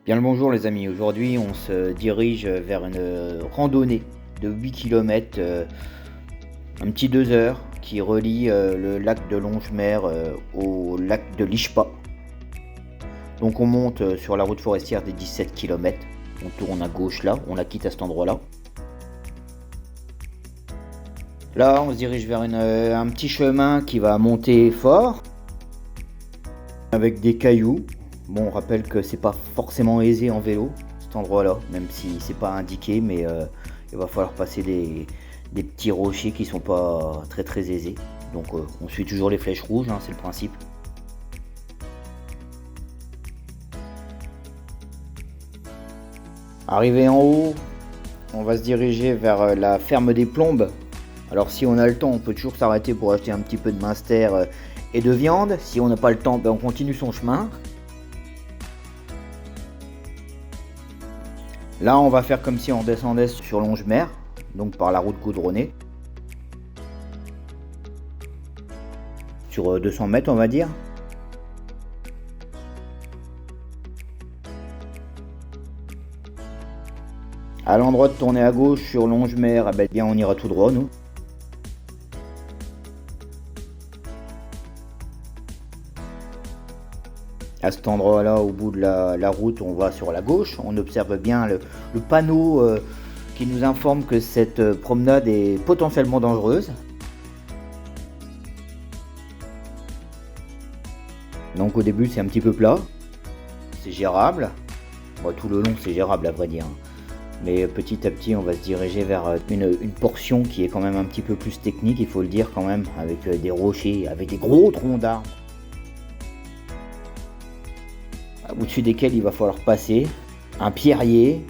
Bien le bonjour les amis, aujourd'hui on se dirige vers une randonnée de 8 km, un petit 2 heures qui relie le lac de Longemer au lac de l'Ishpa. Donc on monte sur la route forestière des 17 km, on tourne à gauche là, on la quitte à cet endroit là. Là on se dirige vers un petit chemin qui va monter fort, avec des cailloux. Bon, on rappelle que c'est pas forcément aisé en vélo, cet endroit-là, même si c'est pas indiqué, mais il va falloir passer des petits rochers qui sont pas très aisés. Donc on suit toujours les flèches rouges, hein, c'est le principe. Arrivé en haut, on va se diriger vers la ferme des Plombes. Alors si on a le temps, on peut toujours s'arrêter pour acheter un petit peu de minster et de viande. Si on n'a pas le temps, on continue son chemin. Là, on va faire comme si on descendait sur Longemer, donc par la route goudronnée. Sur 200 mètres, on va dire. À l'endroit de tourner à gauche sur Longemer, bien on ira tout droit, nous. À cet endroit-là, au bout de la route, on va sur la gauche. On observe bien le panneau qui nous informe que cette promenade est potentiellement dangereuse. Donc au début, c'est un petit peu plat. C'est gérable. Bon, tout le long, c'est gérable à vrai dire. Mais petit à petit, on va se diriger vers une portion qui est quand même un petit peu plus technique, il faut le dire quand même, avec des rochers, avec des gros troncs d'arbres. Au-dessus desquels il va falloir passer un pierrier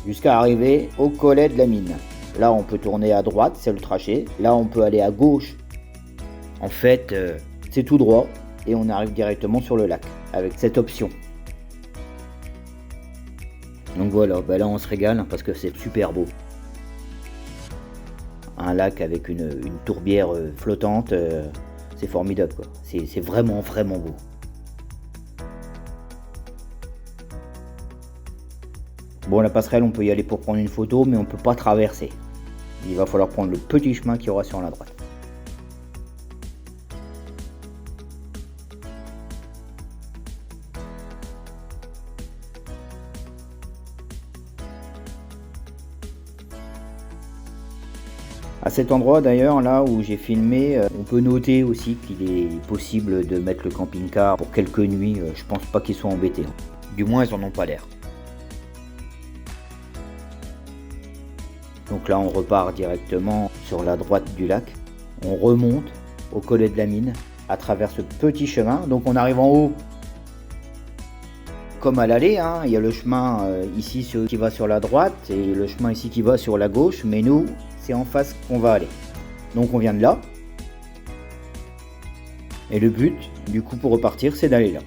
jusqu'à arriver au collet de la mine. Là on peut tourner à droite, c'est le tracé. Là on peut aller à gauche. En fait c'est tout droit et on arrive directement sur le lac avec cette option. Donc voilà, là on se régale parce que c'est super beau. Un lac avec une tourbière flottante, c'est formidable quoi. C'est vraiment beau. Bon, la passerelle, on peut y aller pour prendre une photo, mais on ne peut pas traverser. Il va falloir prendre le petit chemin qu'il y aura sur la droite. À cet endroit d'ailleurs, là où j'ai filmé, on peut noter aussi qu'il est possible de mettre le camping-car pour quelques nuits. Je pense pas qu'ils soient embêtés. Du moins, ils en ont pas l'air. Donc là on repart directement sur la droite du lac, on remonte au collet de la mine à travers ce petit chemin. Donc on arrive en haut comme à l'aller, hein. Il y a le chemin ici qui va sur la droite et le chemin ici qui va sur la gauche, mais nous c'est en face qu'on va aller. Donc on vient de là et le but du coup pour repartir c'est d'aller là.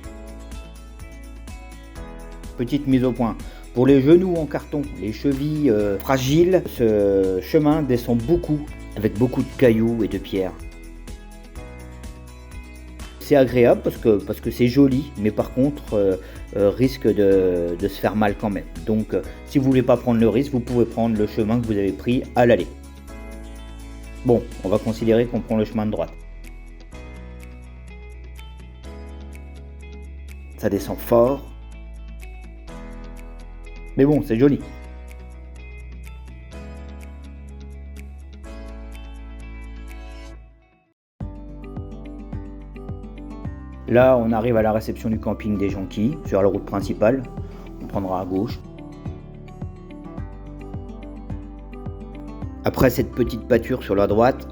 Petite mise au point. Pour les genoux en carton, les chevilles fragiles, ce chemin descend beaucoup, avec beaucoup de cailloux et de pierres. C'est agréable parce que c'est joli, mais par contre risque de se faire mal quand même. Donc si vous voulez pas prendre le risque, vous pouvez prendre le chemin que vous avez pris à l'aller. Bon, on va considérer qu'on prend le chemin de droite. Ça descend fort. Mais bon, c'est joli. Là, on arrive à la réception du camping des Jonquilles, sur la route principale. On prendra à gauche. Après cette petite pâture sur la droite,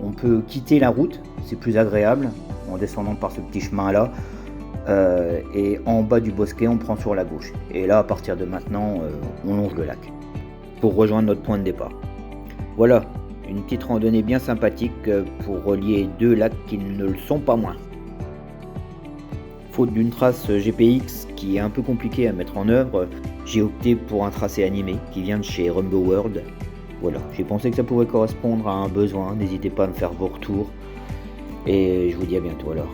on peut quitter la route, c'est plus agréable, en descendant par ce petit chemin-là. Et en bas du bosquet on prend sur la gauche et là à partir de maintenant on longe le lac pour rejoindre notre point de départ. Voilà, une petite randonnée bien sympathique pour relier deux lacs qui ne le sont pas moins. Faute d'une trace GPX qui est un peu compliquée à mettre en œuvre, j'ai opté pour un tracé animé qui vient de chez Rumble World. Voilà, j'ai pensé que ça pouvait correspondre à un besoin, n'hésitez pas à me faire vos retours et je vous dis à bientôt alors.